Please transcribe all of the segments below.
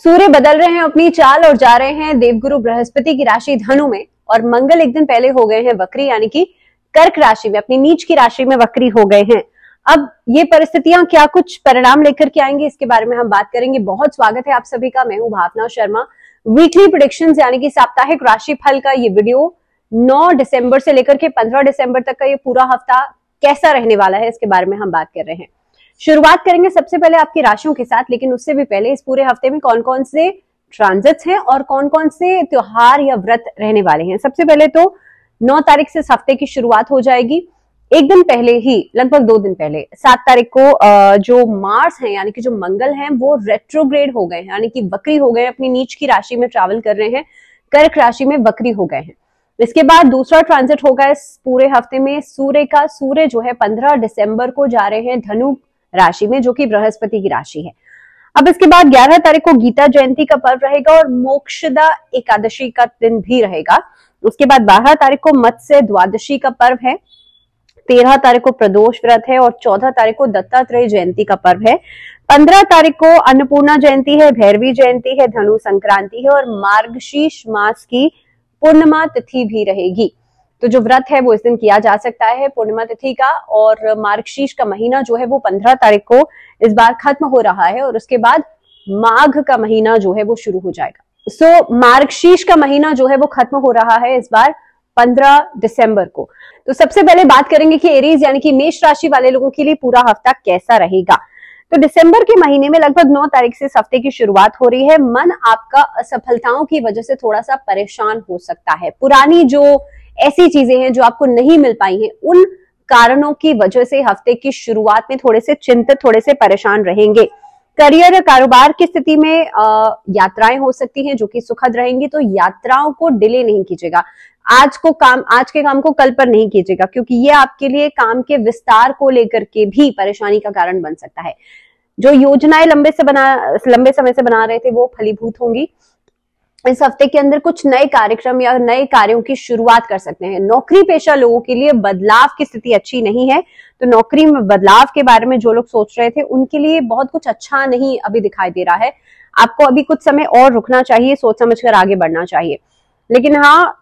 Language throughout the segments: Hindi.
सूर्य बदल रहे हैं अपनी चाल और जा रहे हैं देवगुरु बृहस्पति की राशि धनु में, और मंगल एक दिन पहले हो गए हैं वक्री, यानी कि कर्क राशि में, अपनी नीच की राशि में वक्री हो गए हैं। अब ये परिस्थितियां क्या कुछ परिणाम लेकर के आएंगे, इसके बारे में हम बात करेंगे। बहुत स्वागत है आप सभी का, मैं हूं भावना शर्मा। वीकली प्रेडिक्शंस यानी कि साप्ताहिक राशि फल का ये वीडियो 9 दिसंबर से लेकर के 15 दिसंबर तक का ये पूरा हफ्ता कैसा रहने वाला है, इसके बारे में हम बात कर रहे हैं। शुरुआत करेंगे सबसे पहले आपकी राशियों के साथ, लेकिन उससे भी पहले इस पूरे हफ्ते में कौन कौन से ट्रांजिट्स हैं और कौन कौन से त्योहार या व्रत रहने वाले हैं। सबसे पहले तो 9 तारीख से इस हफ्ते की शुरुआत हो जाएगी। एक दिन पहले ही, लगभग 2 दिन पहले, 7 तारीख को जो मार्स है यानी कि जो मंगल हैं वो रेट्रोग्रेड हो गए हैं, यानी कि वक्री हो गए, अपनी नीच की राशि में ट्रैवल कर रहे हैं, कर्क राशि में वक्री हो गए हैं। इसके बाद दूसरा ट्रांजिट होगा इस पूरे हफ्ते में सूर्य का। सूर्य जो है 15 दिसंबर को जा रहे हैं धनु राशि में, जो कि बृहस्पति की राशि है। अब इसके बाद 11 तारीख को गीता जयंती का पर्व रहेगा और मोक्षदा एकादशी का दिन भी रहेगा। उसके बाद 12 तारीख को मत्स्य द्वादशी का पर्व है, 13 तारीख को प्रदोष व्रत है और 14 तारीख को दत्तात्रेय जयंती का पर्व है। 15 तारीख को अन्नपूर्णा जयंती है, भैरवी जयंती है, धनु संक्रांति है और मार्गशीर्ष मास की पूर्णिमा तिथि भी रहेगी। तो जो व्रत है वो इस दिन किया जा सकता है पूर्णिमा तिथि का, और मार्गशीर्ष का महीना जो है वो 15 तारीख को इस बार खत्म हो रहा है और उसके बाद माघ का महीना जो है वो शुरू हो जाएगा। सो मार्गशीर्ष का महीना जो है वो खत्म हो रहा है इस बार 15 दिसंबर को। तो सबसे पहले बात करेंगे कि एरीज यानी कि मेष राशि वाले लोगों के लिए पूरा हफ्ता कैसा रहेगा। तो दिसंबर के महीने में लगभग 9 तारीख से इस हफ्ते की शुरुआत हो रही है। मन आपका असफलताओं की वजह से थोड़ा सा परेशान हो सकता है। पुरानी जो ऐसी चीजें हैं जो आपको नहीं मिल पाई हैं, उन कारणों की वजह से हफ्ते की शुरुआत में थोड़े से चिंतित, थोड़े से परेशान रहेंगे। करियर और कारोबार की स्थिति में यात्राएं हो सकती हैं जो कि सुखद रहेंगी, तो यात्राओं को डिले नहीं कीजिएगा। आज के काम को कल पर नहीं कीजिएगा, क्योंकि ये आपके लिए काम के विस्तार को लेकर के भी परेशानी का कारण बन सकता है। जो योजनाएं लंबे समय से बना रहे थे वो फलीभूत होंगी। इस हफ्ते के अंदर कुछ नए कार्यक्रम या नए कार्यों की शुरुआत कर सकते हैं। नौकरी पेशा लोगों के लिए बदलाव की स्थिति अच्छी नहीं है, तो नौकरी में बदलाव के बारे में जो लोग सोच रहे थे उनके लिए बहुत कुछ अच्छा नहीं अभी दिखाई दे रहा है। आपको अभी कुछ समय और रुकना चाहिए, सोच समझकर आगे बढ़ना चाहिए। लेकिन हाँ,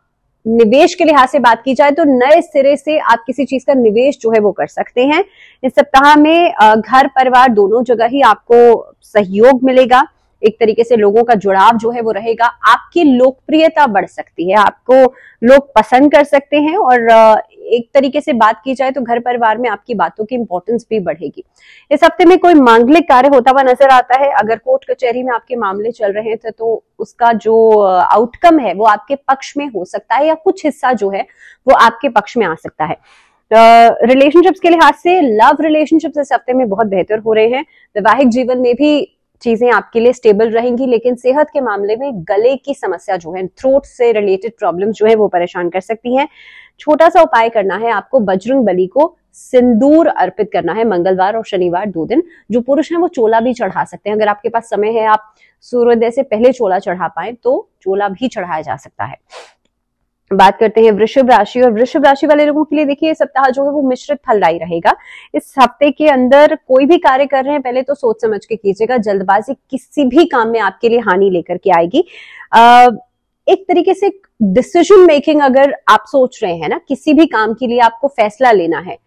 निवेश के लिहाज से बात की जाए तो नए सिरे से आप किसी चीज का निवेश जो है वो कर सकते हैं। इस सप्ताह में घर परिवार दोनों जगह ही आपको सहयोग मिलेगा। एक तरीके से लोगों का जुड़ाव जो है वो रहेगा। आपकी लोकप्रियता बढ़ सकती है, आपको लोग पसंद कर सकते हैं, और एक तरीके से बात की जाए तो घर परिवार में आपकी बातों की इंपॉर्टेंस भी बढ़ेगी। इस हफ्ते में कोई मांगलिक कार्य होता हुआ नजर आता है। अगर कोर्ट कचहरी में आपके मामले चल रहे थे तो उसका जो आउटकम है वो आपके पक्ष में हो सकता है, या कुछ हिस्सा जो है वो आपके पक्ष में आ सकता है। रिलेशनशिप्स के लिहाज से लव रिलेशनशिप्स इस हफ्ते में बहुत बेहतर हो रहे हैं। वैवाहिक जीवन में भी चीजें आपके लिए स्टेबल रहेंगी, लेकिन सेहत के मामले में गले की समस्या जो है, थ्रोट से रिलेटेड प्रॉब्लम्स जो है वो परेशान कर सकती हैं। छोटा सा उपाय करना है आपको, बजरंग बली को सिंदूर अर्पित करना है मंगलवार और शनिवार 2 दिन। जो पुरुष हैं वो चोला भी चढ़ा सकते हैं। अगर आपके पास समय है, आप सूर्योदय से पहले चोला चढ़ा पाए तो चोला भी चढ़ाया जा सकता है। बात करते हैं वृषभ राशि, और वृषभ राशि वाले लोगों के लिए देखिए सप्ताह जो है वो मिश्रित फलदायी रहेगा। इस हफ्ते के अंदर कोई भी कार्य कर रहे हैं पहले तो सोच समझ के कीजिएगा। जल्दबाजी किसी भी काम में आपके लिए हानि लेकर के आएगी। एक तरीके से डिसीजन मेकिंग, अगर आप सोच रहे हैं ना किसी भी काम के लिए आपको फैसला लेना है,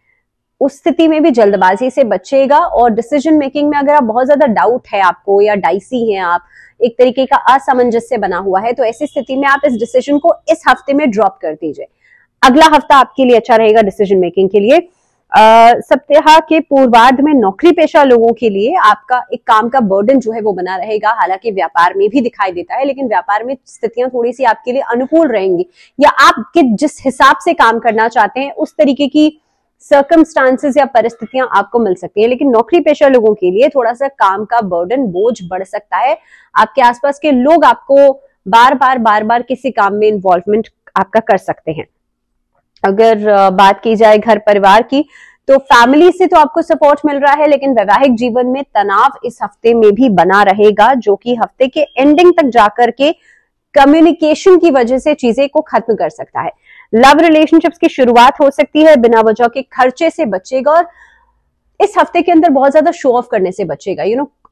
उस स्थिति में भी जल्दबाजी से बचेगा। और डिसीजन मेकिंग में अगर आप बहुत ज्यादा डाउट है आपको, या डाइसी हैं आप, एक तरीके का असामंजस्य बना हुआ है, तो ऐसी स्थिति में आप इस डिसीजन को इस हफ्ते में ड्रॉप कर दीजिए। अगला हफ्ता आपके लिए अच्छा रहेगा डिसीजन मेकिंग के लिए। सप्ताह के पूर्वार्ध में नौकरी पेशा लोगों के लिए आपका एक काम का बर्डन जो है वो बना रहेगा। हालांकि व्यापार में भी दिखाई देता है, लेकिन व्यापार में स्थितियां थोड़ी सी आपके लिए अनुकूल रहेंगी, या आपके जिस हिसाब से काम करना चाहते हैं उस तरीके की सर्कमस्टांसेस या परिस्थितियां आपको मिल सकती है। लेकिन नौकरी पेशा लोगों के लिए थोड़ा सा काम का बर्डन, बोझ बढ़ सकता है। आपके आसपास के लोग आपको बार बार किसी काम में इन्वॉल्वमेंट आपका कर सकते हैं। अगर बात की जाए घर परिवार की, तो फैमिली से तो आपको सपोर्ट मिल रहा है, लेकिन वैवाहिक जीवन में तनाव इस हफ्ते में भी बना रहेगा, जो कि हफ्ते के एंडिंग तक जाकर के कम्युनिकेशन की वजह से चीजें को खत्म कर सकता है। लव रिलेशनशिप्स की शुरुआत हो सकती है, बिना वजह के खर्चे से बचेगा, और इस हफ्ते के अंदर बहुत ज्यादा शो ऑफ करने से बचेगा।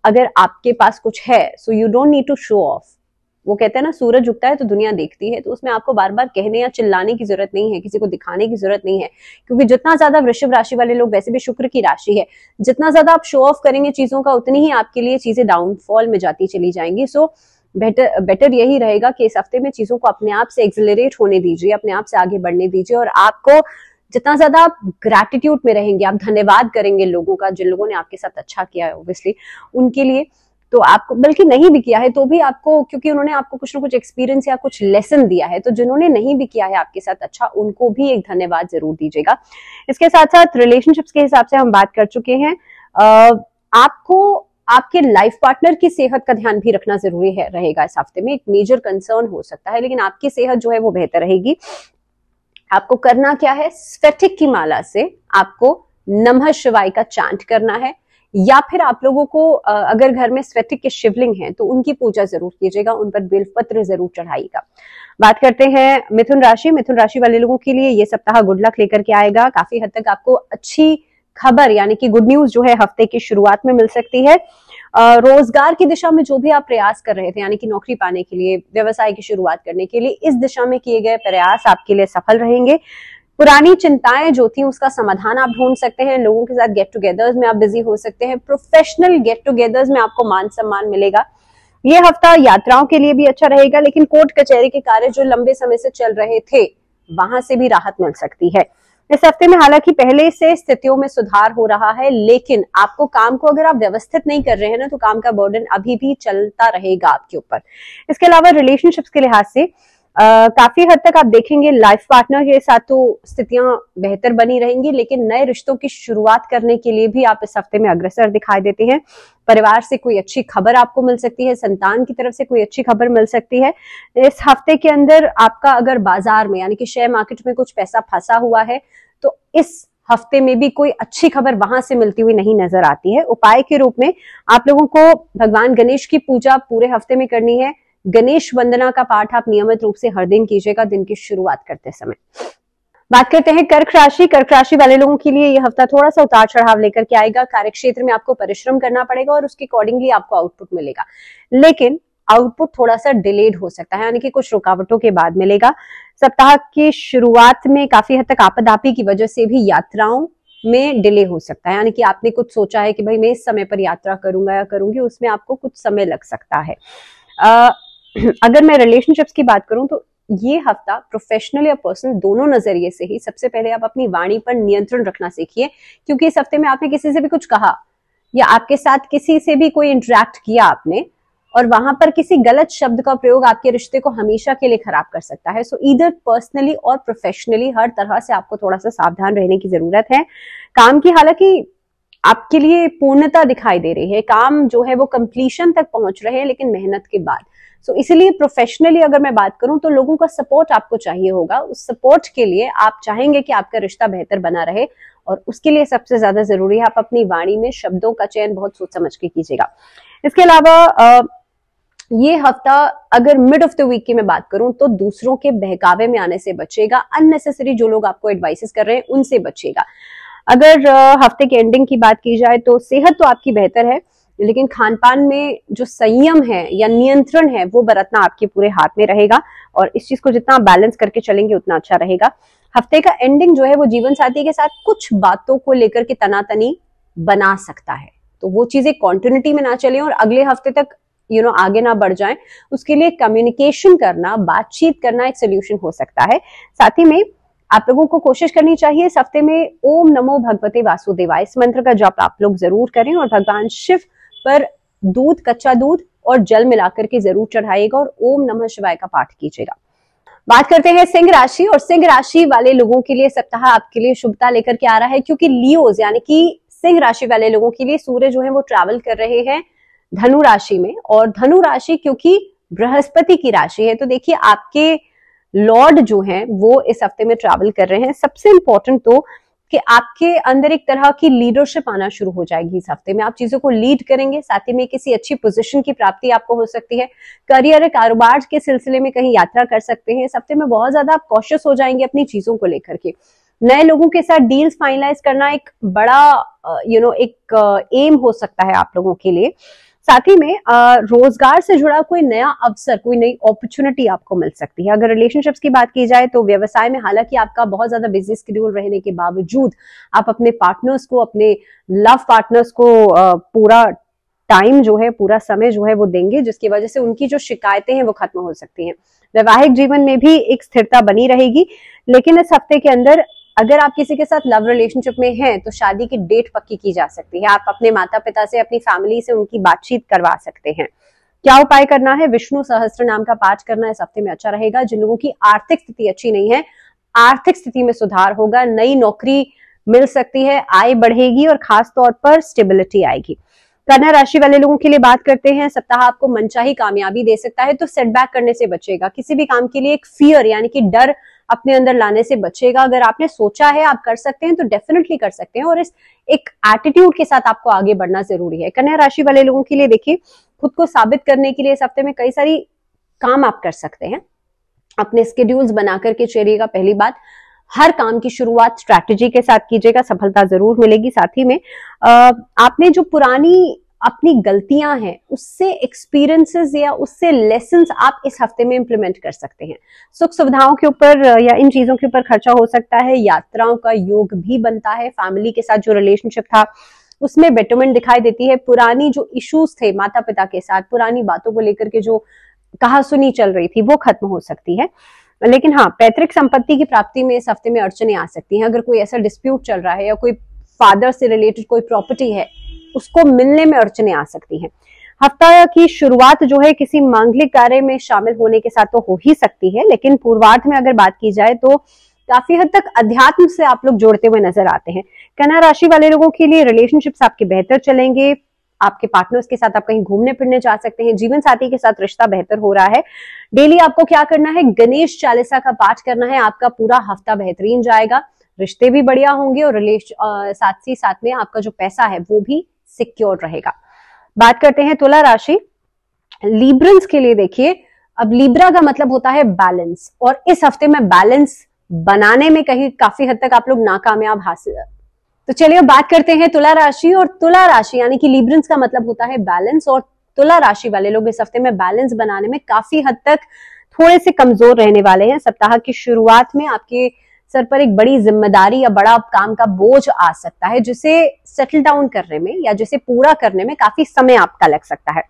अगर आपके पास कुछ है, so you don't need to show off. वो कहते हैं ना, सूरज उगता है तो दुनिया देखती है, तो उसमें आपको बार बार कहने या चिल्लाने की जरूरत नहीं है, किसी को दिखाने की जरूरत नहीं है, क्योंकि जितना ज्यादा वृषभ राशि वाले लोग, वैसे भी शुक्र की राशि है, जितना ज्यादा आप शो ऑफ करेंगे चीजों का, उतनी ही आपके लिए चीजें डाउनफॉल में जाती चली जाएंगी। सो बेटर यही रहेगा कि इस हफ्ते में चीजों को अपने आप से एक्सिलरेट होने दीजिए, अपने आप से आगे बढ़ने दीजिए, और आपको जितना ज्यादा आप ग्रैटिट्यूड में रहेंगे, आप धन्यवाद करेंगे लोगों का, जिन लोगों ने आपके साथ अच्छा किया है ऑब्वियसली उनके लिए, तो आपको, बल्कि नहीं भी किया है तो भी आपको, क्योंकि उन्होंने आपको कुछ ना कुछ एक्सपीरियंस या कुछ लेसन दिया है, तो जिन्होंने नहीं भी किया है आपके साथ अच्छा, उनको भी एक धन्यवाद जरूर दीजिएगा। इसके साथ साथ रिलेशनशिप्स के हिसाब से हम बात कर चुके हैं। आपको आपके लाइफ पार्टनर की सेहत का ध्यान भी रखना जरूरी है रहेगा इस हफ्ते में। एक मेजर कंसर्न हो सकता है, लेकिन आपकी सेहत जो है वो बेहतर रहेगी। आपको करना क्या है, स्फटिक की माला से आपको नमः शिवाय का चांट करना है, या फिर आप लोगों को अगर घर में स्फटिक के शिवलिंग हैं तो उनकी पूजा जरूर कीजिएगा, उन पर बेलपत्र जरूर चढ़ाइएगा। बात करते हैं मिथुन राशि। मिथुन राशि वाले लोगों के लिए ये सप्ताह गुड लक लेकर के आएगा। काफी हद तक आपको अच्छी खबर यानी कि गुड न्यूज जो है हफ्ते की शुरुआत में मिल सकती है। रोजगार की दिशा में जो भी आप प्रयास कर रहे थे, यानी कि नौकरी पाने के लिए, व्यवसाय की शुरुआत करने के लिए, इस दिशा में किए गए प्रयास आपके लिए सफल रहेंगे। पुरानी चिंताएं जो थी उसका समाधान आप ढूंढ सकते हैं। लोगों के साथ गेट टुगेदर्स में आप बिजी हो सकते हैं। प्रोफेशनल गेट टुगेदर्स में आपको मान सम्मान मिलेगा। ये हफ्ता यात्राओं के लिए भी अच्छा रहेगा, लेकिन कोर्ट कचहरी के कार्य जो लंबे समय से चल रहे थे वहां से भी राहत मिल सकती है। इस हफ्ते में हालांकि पहले से स्थितियों में सुधार हो रहा है, लेकिन आपको काम को अगर आप व्यवस्थित नहीं कर रहे हैं ना, तो काम का बर्डन अभी भी चलता रहेगा आपके ऊपर। इसके अलावा रिलेशनशिप्स के लिहाज से काफी हद तक आप देखेंगे लाइफ पार्टनर के साथ तो स्थितियां बेहतर बनी रहेंगी, लेकिन नए रिश्तों की शुरुआत करने के लिए भी आप इस हफ्ते में अग्रसर दिखाई देते हैं। परिवार से कोई अच्छी खबर आपको मिल सकती है, संतान की तरफ से कोई अच्छी खबर मिल सकती है। इस हफ्ते के अंदर आपका अगर बाजार में यानी कि शेयर मार्केट में कुछ पैसा फंसा हुआ है, तो इस हफ्ते में भी कोई अच्छी खबर वहां से मिलती हुई नहीं नजर आती है। उपाय के रूप में आप लोगों को भगवान गणेश की पूजा पूरे हफ्ते में करनी है। गणेश वंदना का पाठ आप नियमित रूप से हर दिन कीजिएगा दिन की शुरुआत करते समय। बात करते हैं कर्क राशि। कर्क राशि वाले लोगों के लिए यह हफ्ता थोड़ा सा उतार चढ़ाव लेकर के आएगा। कार्य क्षेत्र में आपको परिश्रम करना पड़ेगा और उसके अकॉर्डिंगली आपको आउटपुट मिलेगा, लेकिन आउटपुट थोड़ा सा डिलेड हो सकता है, यानी कि कुछ रुकावटों के बाद मिलेगा। सप्ताह की शुरुआत में काफी हद तक आपाधापी की वजह से भी यात्राओं में डिले हो सकता है, यानी कि आपने कुछ सोचा है कि भाई मैं इस समय पर यात्रा करूंगा या करूंगी, उसमें आपको कुछ समय लग सकता है। अगर मैं रिलेशनशिप्स की बात करूं तो ये हफ्ता प्रोफेशनल या पर्सनल दोनों नजरिए से ही सबसे पहले आप अपनी वाणी पर नियंत्रण रखना सीखिए, क्योंकि इस हफ्ते में आपने किसी से भी कुछ कहा या आपके साथ किसी से भी कोई इंटरेक्ट किया आपने, और वहां पर किसी गलत शब्द का प्रयोग आपके रिश्ते को हमेशा के लिए खराब कर सकता है। सो ईदर पर्सनली और प्रोफेशनली हर तरह से आपको थोड़ा सा सावधान रहने की जरूरत है। काम की हालांकि आपके लिए पूर्णता दिखाई दे रही है, काम जो है वो कंप्लीशन तक पहुंच रहे हैं, लेकिन मेहनत के बाद। सो इसलिए प्रोफेशनली अगर मैं बात करूं तो लोगों का सपोर्ट आपको चाहिए होगा। उस सपोर्ट के लिए आप चाहेंगे कि आपका रिश्ता बेहतर बना रहे, और उसके लिए सबसे ज्यादा जरूरी है आप अपनी वाणी में शब्दों का चयन बहुत सोच समझ के कीजिएगा। इसके अलावा ये हफ्ता अगर मिड ऑफ द वीक की मैं बात करूं तो दूसरों के बहकावे में आने से बचेगा। अननेसेसरी जो लोग आपको एडवाइसेस कर रहे हैं उनसे बचेगा। अगर हफ्ते के एंडिंग की बात की जाए तो सेहत तो आपकी बेहतर है, लेकिन खान पान में जो संयम है या नियंत्रण है वो बरतना आपके पूरे हाथ में रहेगा, और इस चीज को जितना बैलेंस करके चलेंगे उतना अच्छा रहेगा। हफ्ते का एंडिंग जो है वो जीवन साथी के साथ कुछ बातों को लेकर के तनातनी बना सकता है, तो वो चीजें कॉन्टिन्यूटी में ना चले और अगले हफ्ते तक आगे ना बढ़ जाएं। उसके लिए कम्युनिकेशन करना, बातचीत करना एक सोल्यूशन हो सकता है। साथ ही में आप लोगों को कोशिश करनी चाहिए इस हफ्ते में ओम नमो भगवते वासुदेवाय इस मंत्र का जप आप लोग जरूर करें, और भगवान शिव पर दूध, कच्चा दूध और जल मिलाकर के जरूर चढ़ाइएगा, और ओम नमः शिवाय का पाठ कीजिएगा। बात करते हैं सिंह राशि। और सिंह राशि वाले लोगों के लिए सप्ताह आपके लिए शुभता लेकर के आ रहा है, क्योंकि लियोज यानी कि सिंह राशि वाले लोगों के लिए सूर्य जो है वो ट्रैवल कर रहे हैं धनु राशि में, और धनु राशि क्योंकि बृहस्पति की राशि है, तो देखिए आपके लॉर्ड जो हैं वो इस हफ्ते में ट्रैवल कर रहे हैं। सबसे इंपॉर्टेंट तो कि आपके अंदर एक तरह की लीडरशिप आना शुरू हो जाएगी इस हफ्ते में। आप चीजों को लीड करेंगे, साथ ही में किसी अच्छी पोजीशन की प्राप्ति आपको हो सकती है। करियर, कारोबार के सिलसिले में कहीं यात्रा कर सकते हैं। इस हफ्ते में बहुत ज्यादा आप कॉशियस हो जाएंगे अपनी चीजों को लेकर के। नए लोगों के साथ डील्स फाइनलाइज करना एक बड़ा एक एम हो सकता है आप लोगों के लिए। साथ ही में रोजगार से जुड़ा कोई नया अवसर, कोई नई अपॉर्चुनिटी आपको मिल सकती है। अगर रिलेशनशिप्स की बात की जाए तो व्यवसाय में हालांकि आपका बहुत ज्यादा बिजी शेड्यूल रहने के बावजूद आप अपने पार्टनर्स को, अपने लव पार्टनर्स को पूरा टाइम जो है, पूरा समय जो है वो देंगे, जिसकी वजह से उनकी जो शिकायतें हैं वो खत्म हो सकती हैं। वैवाहिक जीवन में भी एक स्थिरता बनी रहेगी, लेकिन इस हफ्ते के अंदर अगर आप किसी के साथ लव रिलेशनशिप में हैं तो शादी की डेट पक्की की जा सकती है। आप अपने माता पिता से, अपनी फैमिली से उनकी बातचीत करवा सकते हैं। क्या उपाय करना है? विष्णु सहस्त्र नाम का पाठ करना इस हफ्ते में अच्छा रहेगा। जिन लोगों की आर्थिक स्थिति अच्छी नहीं है, आर्थिक स्थिति में सुधार होगा, नई नौकरी मिल सकती है, आय बढ़ेगी और खास तौर पर स्टेबिलिटी आएगी। कन्या राशि वाले लोगों के लिए बात करते हैं। सप्ताह आपको मनचाही कामयाबी दे सकता है, तो सेटबैक करने से बचेगा। किसी भी काम के लिए एक फियर यानी कि डर अपने अंदर लाने से बचेगा। अगर आपने सोचा है आप कर सकते हैं तो डेफिनेटली कर सकते हैं, और इस एक एटीट्यूड के साथ आपको आगे बढ़ना जरूरी है। कन्या राशि वाले लोगों के लिए देखिए, खुद को साबित करने के लिए इस हफ्ते में कई सारी काम आप कर सकते हैं। अपने स्केड्यूल्स बना करके चलिएगा। पहली बात, हर काम की शुरुआत स्ट्रैटेजी के साथ कीजिएगा, सफलता जरूर मिलेगी। साथ ही में आपने जो पुरानी अपनी गलतियां हैं उससे एक्सपीरियंसेस या उससे लेसन्स आप इस हफ्ते में इंप्लीमेंट कर सकते हैं। सुख सुविधाओं के ऊपर या इन चीजों के ऊपर खर्चा हो सकता है। यात्राओं का योग भी बनता है। फैमिली के साथ जो रिलेशनशिप था उसमें बेटरमेंट दिखाई देती है। पुरानी जो इश्यूज थे माता पिता के साथ, पुरानी बातों को लेकर के जो कहा सुनी चल रही थी वो खत्म हो सकती है। लेकिन हाँ, पैतृक संपत्ति की प्राप्ति में इस हफ्ते में अड़चने आ सकती हैं। अगर कोई ऐसा डिस्प्यूट चल रहा है या कोई फादर से रिलेटेड कोई प्रॉपर्टी है, उसको मिलने में अड़चने आ सकती हैं। हफ्ता की शुरुआत जो है किसी मांगलिक कार्य में शामिल होने के साथ तो हो ही सकती है, लेकिन पूर्वार्ध में अगर बात की जाए तो काफी हद तक अध्यात्म से आप लोग जुड़ते हुए नजर आते हैं। कन्या राशि वाले लोगों के लिए रिलेशनशिप्स आपके बेहतर चलेंगे। आपके पार्टनर्स के साथ आप कहीं घूमने फिरने जा सकते हैं। जीवन साथी के साथ रिश्ता बेहतर हो रहा है। डेली आपको क्या करना है? गणेश चालीसा का पाठ करना है। आपका पूरा हफ्ता बेहतरीन जाएगा, रिश्ते भी बढ़िया होंगे और साथ ही साथ में आपका जो पैसा है वो भी सिक्योर रहेगा। बात करते हैं तुला राशि लिब्रंस के लिए। देखिए, अब लिब्रा का मतलब होता है बैलेंस, और इस हफ्ते में बैलेंस बनाने में कहीं काफी हद तक आप लोग नाकामयाब हासिल। तो चलिए बात करते हैं तुला राशि। और तुला राशि यानी कि लिब्रंस का मतलब होता है बैलेंस, और तुला राशि वाले लोग इस हफ्ते में बैलेंस बनाने में काफी हद तक थोड़े से कमजोर रहने वाले हैं। सप्ताह की शुरुआत में आपके सर पर एक बड़ी जिम्मेदारी या बड़ा काम का बोझ आ सकता है, जिसे सेटल डाउन करने में या जिसे पूरा करने में काफी समय आपका लग सकता है।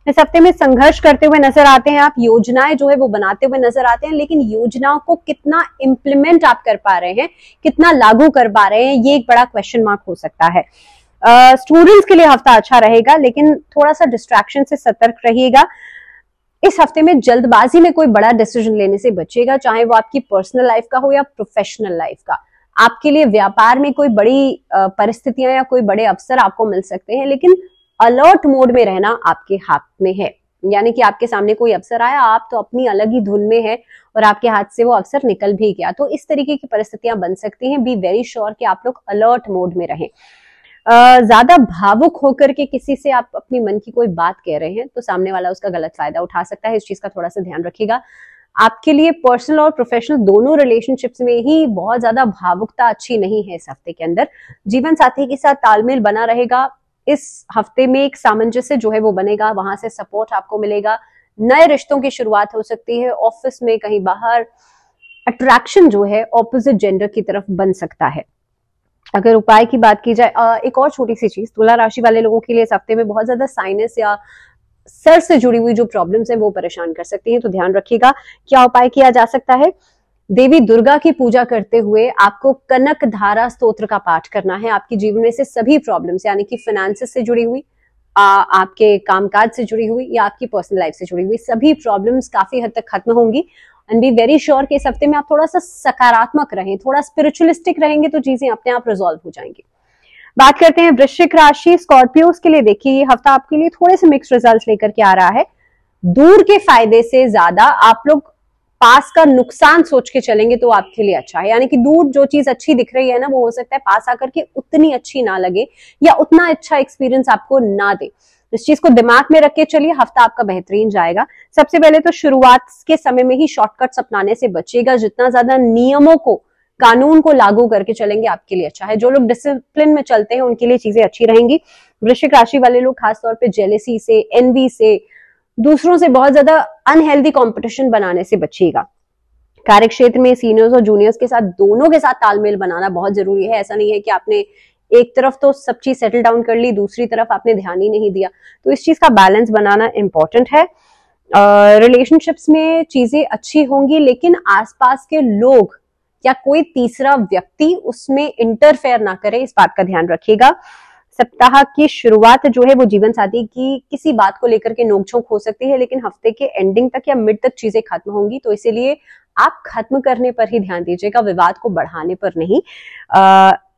इस हफ्ते में संघर्ष करते हुए नजर आते हैं आप। योजनाएं जो है वो बनाते हुए नजर आते हैं, लेकिन योजनाओं को कितना इम्प्लीमेंट आप कर पा रहे हैं, कितना लागू कर पा रहे हैं, ये एक बड़ा क्वेश्चन मार्क हो सकता है। स्टूडेंट्स के लिए हफ्ता अच्छा रहेगा, लेकिन थोड़ा सा डिस्ट्रैक्शन से सतर्क रहिएगा। इस हफ्ते में जल्दबाजी में कोई बड़ा डिसीजन लेने से बचिएगा, चाहे वो आपकी पर्सनल लाइफ का हो या प्रोफेशनल लाइफ का। आपके लिए व्यापार में कोई बड़ी परिस्थितियां या कोई बड़े अवसर आपको मिल सकते हैं, लेकिन अलर्ट मोड में रहना आपके हाथ में है। यानी कि आपके सामने कोई अवसर आया, आप तो अपनी अलग ही धुन में है और आपके हाथ से वो अवसर निकल भी गया, तो इस तरीके की परिस्थितियां बन सकती हैं। बी वेरी श्योर कि आप लोग अलर्ट मोड में रहें। ज्यादा भावुक होकर के किसी से आप अपनी मन की कोई बात कह रहे हैं तो सामने वाला उसका गलत फायदा उठा सकता है। इस चीज का थोड़ा सा ध्यान रखिएगा। आपके लिए पर्सनल और प्रोफेशनल दोनों रिलेशनशिप्स में ही बहुत ज्यादा भावुकता अच्छी नहीं है इस हफ्ते के अंदर। जीवन साथी के साथ तालमेल बना रहेगा। इस हफ्ते में एक सामंजस्य जो है वो बनेगा, वहां से सपोर्ट आपको मिलेगा। नए रिश्तों की शुरुआत हो सकती है। ऑफिस में, कहीं बाहर अट्रैक्शन जो है ऑपोजिट जेंडर की तरफ बन सकता है। अगर उपाय की बात की जाए, एक और छोटी सी चीज, तुला राशि वाले लोगों के लिए इस हफ्ते में बहुत ज्यादा साइनस या सर से जुड़ी हुई जो प्रॉब्लम्स हैं वो परेशान कर सकती हैं, तो ध्यान रखिएगा। क्या उपाय किया जा सकता है? देवी दुर्गा की पूजा करते हुए आपको कनक धारा स्तोत्र का पाठ करना है। आपकी जीवन में से सभी प्रॉब्लम्स यानी कि फाइनेंसेस से जुड़ी हुई, आपके कामकाज से जुड़ी हुई या आपकी पर्सनल लाइफ से जुड़ी हुई सभी प्रॉब्लम्स काफी हद तक खत्म होंगी। एंड बी वेरी श्योर कि इस हफ्ते में आप थोड़ा सा सकारात्मक रहें, थोड़ा स्पिरिचुअलिस्टिक रहेंगे तो चीजें अपने आप रिजॉल्व हो जाएंगी। बात करते हैं वृश्चिक राशि स्कॉर्पियोस के लिए। देखिए, ये हफ्ता आपके लिए थोड़े से मिक्स रिजल्ट्स लेकर के आ रहा है। दूर के फायदे से ज्यादा आप लोग पास का नुकसान सोच के चलेंगे तो आपके लिए अच्छा है। यानी कि दूर जो चीज अच्छी दिख रही है ना, वो हो सकता है पास आकर के उतनी अच्छी ना लगे या उतना अच्छा एक्सपीरियंस आपको ना दे। इस चीज को दिमाग में रख के चलिए, हफ्ता आपका बेहतरीन जाएगा। सबसे पहले तो शुरुआत के समय में ही शॉर्टकट्स अपनाने से बचिएगा। जितना ज्यादा नियमों को, कानून को लागू करके चलेंगे आपके लिए अच्छा है। जो लोग डिसिप्लिन में चलते हैं उनके लिए चीजें अच्छी रहेंगी। वृश्चिक राशि वाले लोग खासतौर पे जेलेसी से, एनवी से, दूसरों से बहुत ज्यादा अनहेल्दी कंपटीशन बनाने से बचिएगा। कार्य क्षेत्र में सीनियर्स और जूनियर्स के साथ, दोनों के साथ तालमेल बनाना बहुत जरूरी है। ऐसा नहीं है कि आपने एक तरफ तो सब चीज सेटल डाउन कर ली, दूसरी तरफ आपने ध्यान ही नहीं दिया। तो इस चीज का बैलेंस बनाना इंपॉर्टेंट है। रिलेशनशिप्स में चीजें अच्छी होंगी, लेकिन आसपास के लोग या कोई तीसरा व्यक्ति उसमें इंटरफेयर ना करे, इस बात का ध्यान रखिएगा। सप्ताह की शुरुआत जो है वो जीवन साथी की किसी बात को लेकर के नोकझोंक हो सकती है, लेकिन हफ्ते के एंडिंग तक या मिड तक चीजें खत्म होंगी। तो इसीलिए आप खत्म करने पर ही ध्यान दीजिएगा, विवाद को बढ़ाने पर नहीं।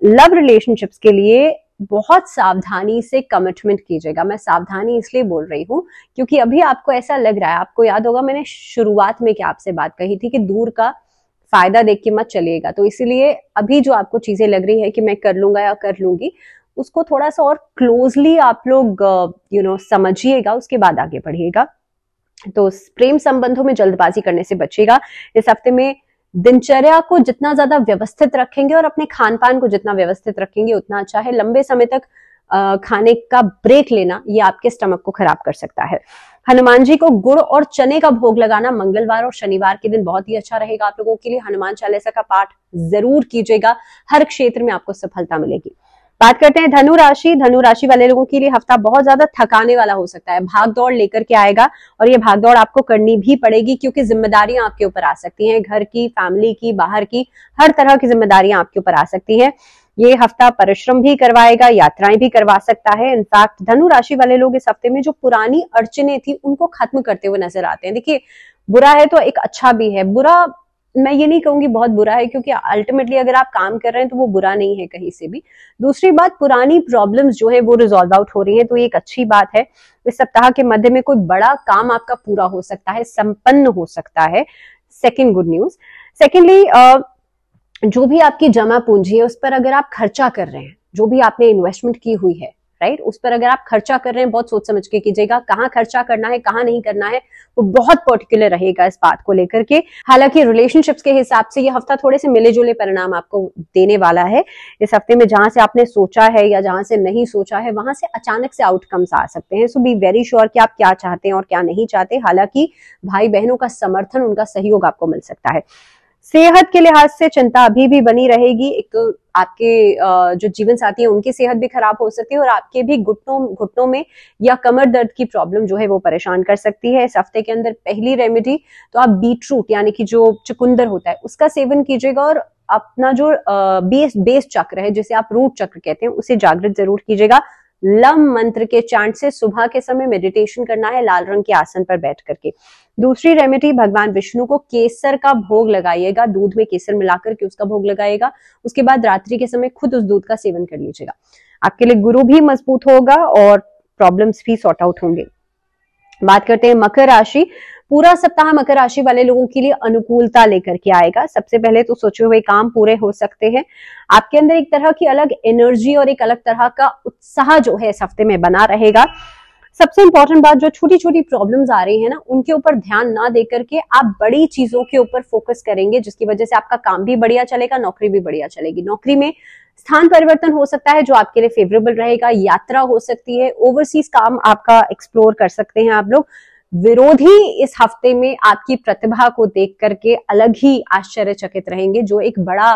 लव रिलेशनशिप्स के लिए बहुत सावधानी से कमिटमेंट कीजिएगा। मैं सावधानी इसलिए बोल रही हूं क्योंकि अभी आपको ऐसा लग रहा है, आपको याद होगा मैंने शुरुआत में क्या आपसे बात कही थी कि दूर का फायदा देख के मत चलिएगा। तो इसीलिए अभी जो आपको चीजें लग रही है कि मैं कर लूंगा या कर लूंगी, उसको थोड़ा सा और क्लोजली आप लोग समझिएगा, उसके बाद आगे बढ़िएगा। तो प्रेम संबंधों में जल्दबाजी करने से बचिएगा। इस हफ्ते में दिनचर्या को जितना ज्यादा व्यवस्थित रखेंगे और अपने खान पान को जितना व्यवस्थित रखेंगे उतना अच्छा है। लंबे समय तक खाने का ब्रेक लेना ये आपके स्टमक को खराब कर सकता है। हनुमान जी को गुड़ और चने का भोग लगाना मंगलवार और शनिवार के दिन बहुत ही अच्छा रहेगा आप लोगों के लिए। हनुमान चालीसा का पाठ जरूर कीजिएगा, हर क्षेत्र में आपको सफलता मिलेगी। बात करते हैं धनु राशि। धनु राशि वाले लोगों के लिए हफ्ता बहुत ज्यादा थकाने वाला हो सकता है, भाग दौड़ लेकर के आएगा और ये भाग दौड़ आपको करनी भी पड़ेगी क्योंकि जिम्मेदारियां आपके ऊपर आ सकती हैं, घर की, फैमिली की, बाहर की, हर तरह की जिम्मेदारियां आपके ऊपर आ सकती हैं। ये हफ्ता परिश्रम भी करवाएगा, यात्राएं भी करवा सकता है। इनफैक्ट धनु राशि वाले लोग इस हफ्ते में जो पुरानी अड़चने थी उनको खत्म करते हुए नजर आते हैं। देखिए, बुरा है तो एक अच्छा भी है। बुरा मैं ये नहीं कहूंगी बहुत बुरा है, क्योंकि अल्टीमेटली अगर आप काम कर रहे हैं तो वो बुरा नहीं है कहीं से भी। दूसरी बात, पुरानी प्रॉब्लम्स जो है वो रिजॉल्व आउट हो रही है, तो ये एक अच्छी बात है। इस सप्ताह के मध्य में कोई बड़ा काम आपका पूरा हो सकता है, संपन्न हो सकता है। Second good news. सेकेंडली, जो भी आपकी जमा पूंजी है उस पर अगर आप खर्चा कर रहे हैं, जो भी आपने इन्वेस्टमेंट की हुई है, राइट, उस पर अगर आप खर्चा कर रहे हैं, बहुत सोच समझ के कीजिएगा। कहाँ खर्चा करना है, कहाँ नहीं करना है, वो बहुत पर्टिकुलर रहेगा इस बात को लेकर के। हालांकि रिलेशनशिप्स के हिसाब से ये हफ्ता थोड़े से मिले जुले परिणाम आपको देने वाला है। इस हफ्ते में जहां से आपने सोचा है या जहां से नहीं सोचा है, वहां से अचानक से आउटकम्स आ सकते हैं। सो बी वेरी श्योर कि आप क्या चाहते हैं और क्या नहीं चाहते। हालांकि भाई बहनों का समर्थन, उनका सहयोग आपको मिल सकता है। सेहत के लिहाज से चिंता अभी भी बनी रहेगी। एक तो आपके जो जीवन साथी है उनकी सेहत भी खराब हो सकती है और आपके भी घुटनों में या कमर दर्द की प्रॉब्लम जो है वो परेशान कर सकती है। इस हफ्ते के अंदर पहली रेमेडी तो आप बीटरूट यानी कि जो चुकंदर होता है उसका सेवन कीजिएगा और अपना जो बेस चक्र है, जिसे आप रूट चक्र कहते हैं, उसे जागृत जरूर कीजिएगा। लम मंत्र के चांट से सुबह के समय मेडिटेशन करना है, लाल रंग के आसन पर बैठ करके। दूसरी रेमेडी, भगवान विष्णु को केसर का भोग लगाइएगा, दूध में केसर मिलाकर के उसका भोग लगाइएगा। उसके बाद रात्रि के समय खुद उस दूध का सेवन कर लीजिएगा। आपके लिए गुरु भी मजबूत होगा और प्रॉब्लम्स भी सॉर्ट आउट होंगे। बात करते हैं मकर राशि। पूरा सप्ताह मकर राशि वाले लोगों के लिए अनुकूलता लेकर के आएगा। सबसे पहले तो सोचे हुए काम पूरे हो सकते हैं। आपके अंदर एक तरह की अलग एनर्जी और एक अलग तरह का उत्साह जो है इस हफ्ते में बना रहेगा। सबसे इंपॉर्टेंट बात, जो छोटी छोटी प्रॉब्लम्स आ रही है ना, उनके ऊपर ध्यान ना दे करके आप बड़ी चीजों के ऊपर फोकस करेंगे, जिसकी वजह से आपका काम भी बढ़िया चलेगा, नौकरी भी बढ़िया चलेगी। नौकरी में स्थान परिवर्तन हो सकता है जो आपके लिए फेवरेबल रहेगा, यात्रा हो सकती है, ओवरसीज काम आपका एक्सप्लोर कर सकते हैं आप लोग। विरोधी इस हफ्ते में आपकी प्रतिभा को देख करके अलग ही आश्चर्यचकित रहेंगे, जो एक बड़ा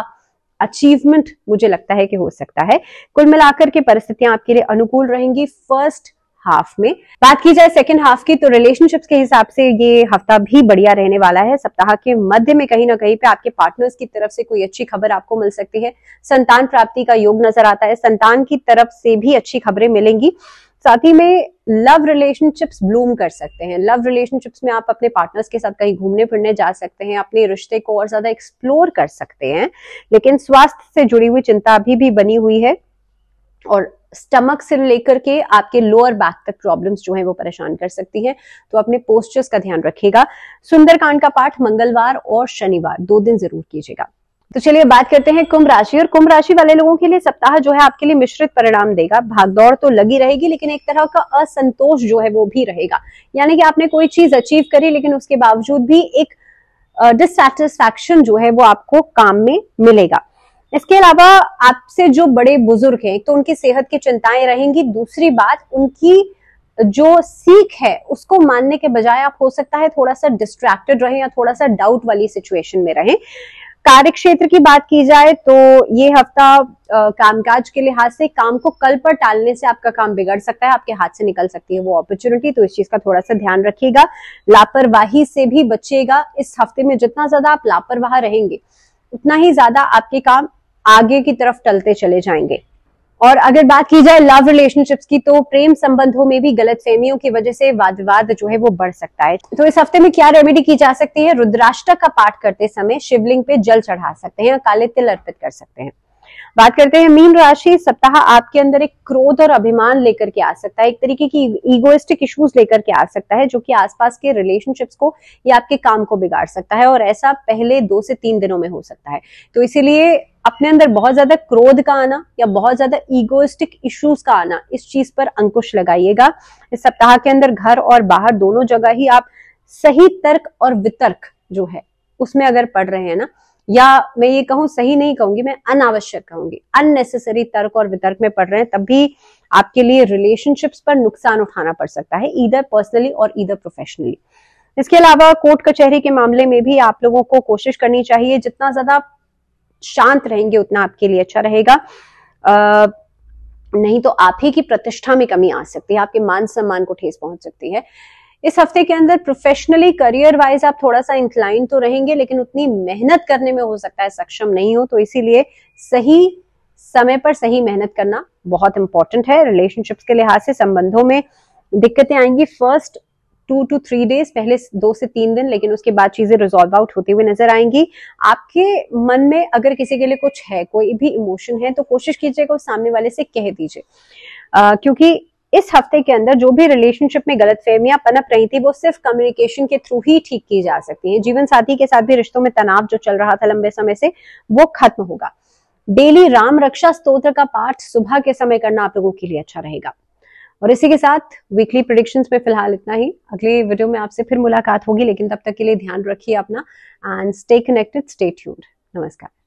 अचीवमेंट मुझे लगता है कि हो सकता है। कुल मिलाकर के परिस्थितियां आपके लिए अनुकूल रहेंगी फर्स्ट हाफ में। बात की जाए सेकंड हाफ की, तो रिलेशनशिप्स के हिसाब से ये हफ्ता भी बढ़िया रहने वाला है। सप्ताह के मध्य में कहीं ना कहीं पे आपके पार्टनर्स की तरफ से कोई अच्छी खबर आपको मिल सकती है। संतान प्राप्ति का योग नजर आता है, संतान की तरफ से भी अच्छी खबरें मिलेंगी। साथ ही में लव रिलेशनशिप्स ब्लूम कर सकते हैं। लव रिलेशनशिप्स में आप अपने पार्टनर्स के साथ कहीं घूमने फिरने जा सकते हैं, अपने रिश्ते को और ज्यादा एक्सप्लोर कर सकते हैं। लेकिन स्वास्थ्य से जुड़ी हुई चिंता अभी भी बनी हुई है और स्टमक से लेकर के आपके लोअर बैक तक प्रॉब्लम्स जो है वो परेशान कर सकती हैं। तो अपने पोस्चर्स का ध्यान रखिएगा। सुंदरकांड का पाठ मंगलवार और शनिवार 2 दिन जरूर कीजिएगा। तो चलिए बात करते हैं कुंभ राशि। और कुंभ राशि वाले लोगों के लिए सप्ताह जो है आपके लिए मिश्रित परिणाम देगा। भागदौड़ तो लगी रहेगी, लेकिन एक तरह का असंतोष जो है वो भी रहेगा। यानी कि आपने कोई चीज अचीव करी, लेकिन उसके बावजूद भी एक डिससैटिस्फैक्शन जो है वो आपको काम में मिलेगा। इसके अलावा आपसे जो बड़े बुजुर्ग हैं, तो उनकी सेहत की चिंताएं रहेंगी। दूसरी बात, उनकी जो सीख है उसको मानने के बजाय आप हो सकता है थोड़ा सा डिस्ट्रैक्टेड रहें या थोड़ा सा डाउट वाली सिचुएशन में रहें। कार्य क्षेत्र की बात की जाए तो ये हफ्ता कामकाज के लिहाज से काम को कल पर टालने से आपका काम बिगड़ सकता है, आपके हाथ से निकल सकती है वो अपॉर्चुनिटी, तो इस चीज का थोड़ा सा ध्यान रखिएगा। लापरवाही से भी बचिएगा। इस हफ्ते में जितना ज्यादा आप लापरवाह रहेंगे उतना ही ज्यादा आपके काम आगे की तरफ टलते चले जाएंगे। और अगर बात की जाए लव रिलेशनशिप्स की, तो प्रेम संबंधों में भी गलतफहमियों की वजह से वाद विवाद जो है वो बढ़ सकता है। तो इस हफ्ते में क्या रेमेडी की जा सकती है? रुद्राष्टक का पाठ करते समय शिवलिंग पे जल चढ़ा सकते हैं, काले तिल अर्पित कर सकते हैं। बात करते हैं मीन राशि। सप्ताह आपके अंदर एक क्रोध और अभिमान लेकर के आ सकता है, एक तरीके की ईगोइस्टिक इश्यूज लेकर के आ सकता है, जो कि आसपास के रिलेशनशिप्स को या आपके काम को बिगाड़ सकता है, और ऐसा पहले 2 से 3 दिनों में हो सकता है। तो इसीलिए अपने अंदर बहुत ज्यादा क्रोध का आना या बहुत ज्यादा ईगोइस्टिक इश्यूज का आना, इस चीज पर अंकुश लगाइएगा। इस सप्ताह के अंदर घर और बाहर दोनों जगह ही आप सही तर्क और वितर्क जो है उसमें अगर पढ़ रहे हैं ना, या मैं ये कहूं, सही नहीं कहूंगी, मैं अनावश्यक कहूंगी, अननेसेसरी तर्क और वितर्क में पढ़ रहे हैं, तब भी आपके लिए रिलेशनशिप्स पर नुकसान उठाना पड़ सकता है, ईदर पर्सनली और ईदर प्रोफेशनली। इसके अलावा कोर्ट कचहरी के मामले में भी आप लोगों को कोशिश करनी चाहिए, जितना ज्यादा शांत रहेंगे उतना आपके लिए अच्छा रहेगा। नहीं तो आप ही की प्रतिष्ठा में कमी आ सकती है, आपके मान सम्मान को ठेस पहुंच सकती है। इस हफ्ते के अंदर प्रोफेशनली करियर वाइज आप थोड़ा सा इंक्लाइन तो रहेंगे, लेकिन उतनी मेहनत करने में हो सकता है सक्षम नहीं हो, तो इसीलिए सही समय पर सही मेहनत करना बहुत इंपॉर्टेंट है। रिलेशनशिप्स के लिहाज से संबंधों में दिक्कतें आएंगी फर्स्ट 2 to 3 डेज, पहले 2 से 3 दिन, लेकिन उसके बाद चीजें रिजॉल्व आउट होती हुई नजर आएंगी। आपके मन में अगर किसी के लिए कुछ है, कोई भी इमोशन है, तो कोशिश कीजिएगा उस सामने वाले से कह दीजिए, क्योंकि इस हफ्ते के अंदर जो भी रिलेशनशिप में गलतफहमियां पनप रही थी वो सिर्फ कम्युनिकेशन के थ्रू ही ठीक की जा सकती है। जीवन साथी के साथ भी रिश्तों में तनाव जो चल रहा था लंबे समय से, वो खत्म होगा। डेली राम रक्षा स्तोत्र का पाठ सुबह के समय करना आप लोगों के लिए अच्छा रहेगा। और इसी के साथ वीकली प्रेडिक्शंस में फिलहाल इतना ही। अगले वीडियो में आपसे फिर मुलाकात होगी, लेकिन तब तक के लिए ध्यान रखिए अपना, and stay connected, stay tuned. नमस्कार।